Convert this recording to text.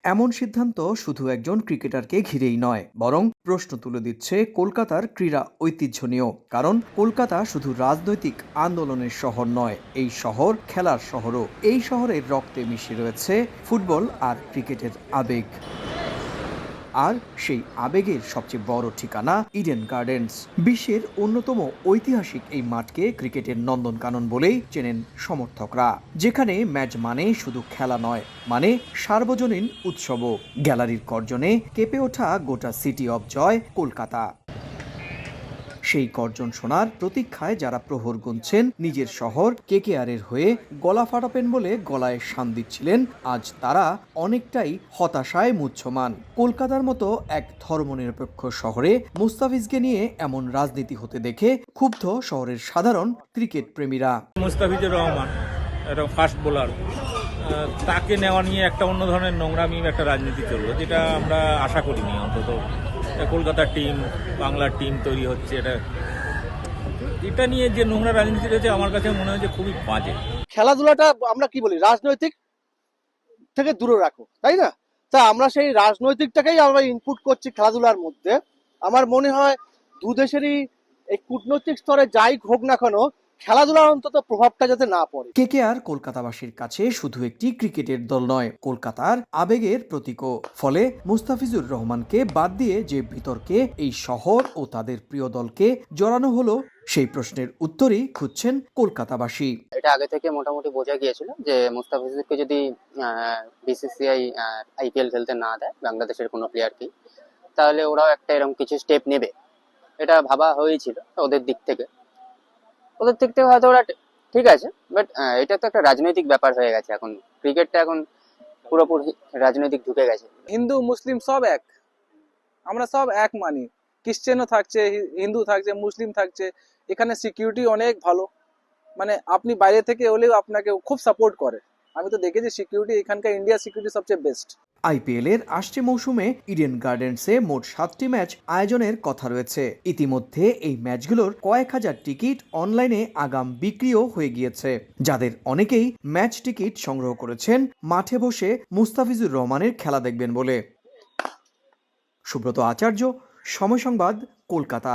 এমন সিদ্ধান্ত শুধু একজন ক্রিকেটারকে ঘিরেই নয়, বরং প্রশ্ন তুলে দিচ্ছে কলকাতার ক্রীড়া ঐতিহ্য নিয়েও। কারণ কলকাতা শুধু রাজনৈতিক আন্দোলনের শহর নয়, এই শহর খেলার শহরও। এই শহরের রক্তে মিশে রয়েছে ফুটবল আর ক্রিকেটের আবেগ। আর সেই আবেগের সবচেয়ে বড় ঠিকানা ইডেন গার্ডেন্স। বিশ্বের অন্যতম ঐতিহাসিক এই মাঠকে ক্রিকেটের নন্দনকানন বলেই চেনেন সমর্থকরা, যেখানে ম্যাচ মানে শুধু খেলা নয়, মানে সার্বজনীন উৎসবও। গ্যালারির গর্জনে কেঁপে ওঠা গোটা সিটি অব জয় কলকাতা। সেই গর্জন শোনার প্রতীক্ষায় যারা প্রহর গুনছেন নিজের শহর কেকেআরের হয়ে গলা ফাটাবেন বলে গলায় শান দিচ্ছিলেন, আজ তারা অনেকটাই হতাশায় মুহ্যমান। কলকাতার মতো এক ধর্মনিরপেক্ষ শহরে মুস্তাফিজকে নিয়ে এমন রাজনীতি হতে দেখে ক্ষুব্ধ শহরের সাধারণ ক্রিকেট প্রেমীরা। মুস্তাফিজুর রহমান একটা ফাস্ট বোলার, তাকে নেওয়া নিয়ে একটা অন্য ধরনের নোংরামি একটা রাজনীতি চললো, যেটা আমরা আশা করিনি। অন্তত কলকাতার টিম, বাংলার টিম তৈরি হচ্ছে, এটা নিয়ে যে নোংরা রাজনীতি রয়েছে আমার কাছে মনে হয় যে খুবই বাজে। খেলাধুলাটা আমরা কি বলি, রাজনৈতিক থেকে দূরে রাখো, তাই না? তা আমরা সেই রাজনৈতিকটাকেই আমরা ইনপুট করছি খেলাধুলার মধ্যে। আমার মনে হয় দু দেশেরই এই কূটনৈতিক স্তরে যাই হোক না কেন, খেলাধুলার অন্তত প্রভাবটা যাতে না পড়ে। কেকেআর কলকাতাবাসীর কাছে শুধু একটি ক্রিকেটের দল নয়, কলকাতার আবেগের প্রতীকও। ফলে মুস্তাফিজুর রহমানকে বাদ দিয়ে যে বিতর্কে এই শহর ও তাদের প্রিয় দলকে জড়ানো হলো, সেই প্রশ্নের উত্তরই খুঁজছেন কলকাতাবাসী। এটা আগে থেকে মোটামুটি বোঝা গিয়েছিল যে মুস্তাফিজুরকে যদি বিসিসিআই আইপিএল খেলতে না দেয় বাংলাদেশের কোনো প্লেয়ারকেই, তাহলে ওরাও একটা এরকম কিছু স্টেপ নেবে, এটা ভাবা হয়েছিল ওদের দিক থেকে। হয়তো ওরা ঠিক আছে, বাট এটা তো একটা রাজনৈতিক ব্যাপার হয়ে গেছে। এখন ক্রিকেটটা এখন পুরোপুরি রাজনৈতিক ঢুকে গেছে। হিন্দু মুসলিম সব এক, আমরা সব এক মানি। খ্রিস্টানও থাকছে, হিন্দু থাকছে, মুসলিম থাকছে। এখানে সিকিউরিটি অনেক ভালো, মানে আপনি বাইরে থেকে হলেও আপনাকে খুব সাপোর্ট করে। আমি তো দেখেছি সিকিউরিটি, এখানকার ইন্ডিয়া সিকিউরিটি সবচেয়ে বেস্ট। আইপিএল এর আসছে মৌসুমে ইডেন গার্ডেন্সে মোট 7টি ম্যাচ আয়োজনের কথা রয়েছে। ইতিমধ্যে এই ম্যাচগুলোর কয়েক হাজার টিকিট অনলাইনে আগাম বিক্রিও হয়ে গিয়েছে, যাদের অনেকেই ম্যাচ টিকিট সংগ্রহ করেছেন মাঠে বসে মুস্তাফিজুর রহমানের খেলা দেখবেন বলে। সুব্রত আচার্য, সময় সংবাদ, কলকাতা।